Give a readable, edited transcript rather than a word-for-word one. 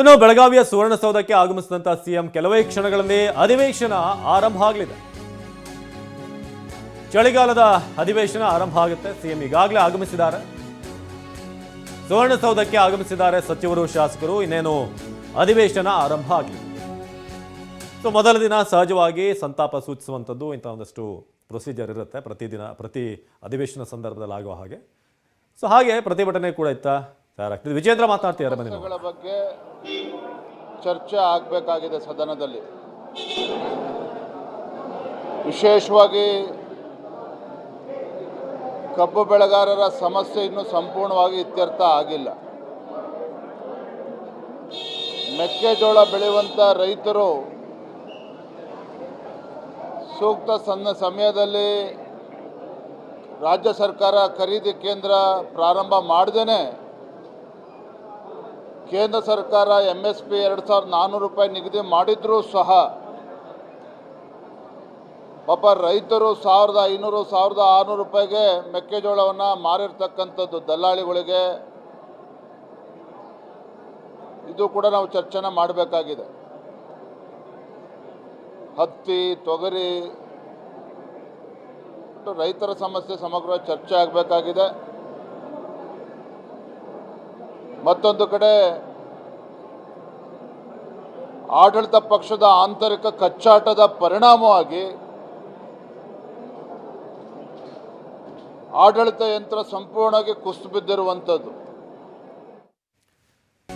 ನಾವು ಬೆಳಗಾವಿಯ ಸುವರ್ಣಸೌಧಕ್ಕೆ ಆಗಮಿಸಿದಂತ ಸಿಎಂ ಕೆಲವೇ ಕ್ಷಣಗಳಲ್ಲಿ ಅಧಿವೇಶನ ಆರಂಭ ಆಗಲಿದೆ. ಚಳಿಗಾಲದ ಅಧಿವೇಶನ ಆರಂಭ ಆಗುತ್ತೆ. ಸಿಎಂ ಈಗಾಗಲೇ ಆಗಮಿಸಿದ್ದಾರೆ, ಸುವರ್ಣಸೌಧಕ್ಕೆ ಆಗಮಿಸಿದ್ದಾರೆ ಸಚಿವರು, ಶಾಸಕರು. ಇನ್ನೇನು ಅಧಿವೇಶನ ಆರಂಭ ಆಗಲಿದೆ. ಮೊದಲ ದಿನ ಸಹಜವಾಗಿ ಸಂತಾಪ ಸೂಚಿಸುವಂಥದ್ದು ಇಂಥ ಒಂದಷ್ಟು ಪ್ರೊಸೀಜರ್ ಇರುತ್ತೆ ಪ್ರತಿ ಅಧಿವೇಶನ ಸಂದರ್ಭದಲ್ಲಿ ಆಗುವ ಹಾಗೆ. ಹಾಗೆ ಪ್ರತಿಭಟನೆ ಕೂಡ ತಯಾರಾಗ್ತದೆ. ವಿಜೇಂದ್ರ ಮಾತನಾಡ್ತಿದ್ದಾರೆ. ಸಮಸ್ಯೆಗಳ ಬಗ್ಗೆ ಚರ್ಚೆ ಆಗಬೇಕಾಗಿದೆ ಸದನದಲ್ಲಿ. ವಿಶೇಷವಾಗಿ ಕಬ್ಬು ಬೆಳೆಗಾರರ ಸಮಸ್ಯೆ ಇನ್ನೂ ಸಂಪೂರ್ಣವಾಗಿ ಇತ್ಯರ್ಥ ಆಗಿಲ್ಲ. ಮೆಕ್ಕೆಜೋಳ ಬೆಳೆಯುವಂಥ ರೈತರು ಸೂಕ್ತ ಸಮಯದಲ್ಲಿ ರಾಜ್ಯ ಸರ್ಕಾರ ಖರೀದಿ ಕೇಂದ್ರ ಪ್ರಾರಂಭ ಮಾಡದೇನೆ ಕೇಂದ್ರ ಸರ್ಕಾರ MSP 2400 ರೂಪಾಯಿ ನಿಗದಿ ಮಾಡಿದ್ರೂ ಸಹ ಪಾಪ ರೈತರು 1500 1600 ರೂಪಾಯಿಗೆ ಮೆಕ್ಕೆಜೋಳವನ್ನು ಮಾರಿರ್ತಕ್ಕಂಥದ್ದು ದಲ್ಲಾಳಿಗಳಿಗೆ. ಇದು ಕೂಡ ನಾವು ಚರ್ಚೆನ ಮಾಡಬೇಕಾಗಿದೆ. ಹತ್ತಿ, ತೊಗರಿ, ರೈತರ ಸಮಸ್ಯೆ ಸಮಗ್ರ ಚರ್ಚೆ ಆಗಬೇಕಾಗಿದೆ. ಮತ್ತೊಂದು ಕಡೆ ಆಡಳಿತ ಪಕ್ಷದ ಆಂತರಿಕ ಕಚ್ಚಾಟದ ಪರಿಣಾಮವಾಗಿ ಆಡಳಿತ ಯಂತ್ರ ಸಂಪೂರ್ಣವಾಗಿ ಕುಸಿದು ಬಿದ್ದಿರುವಂಥದ್ದು.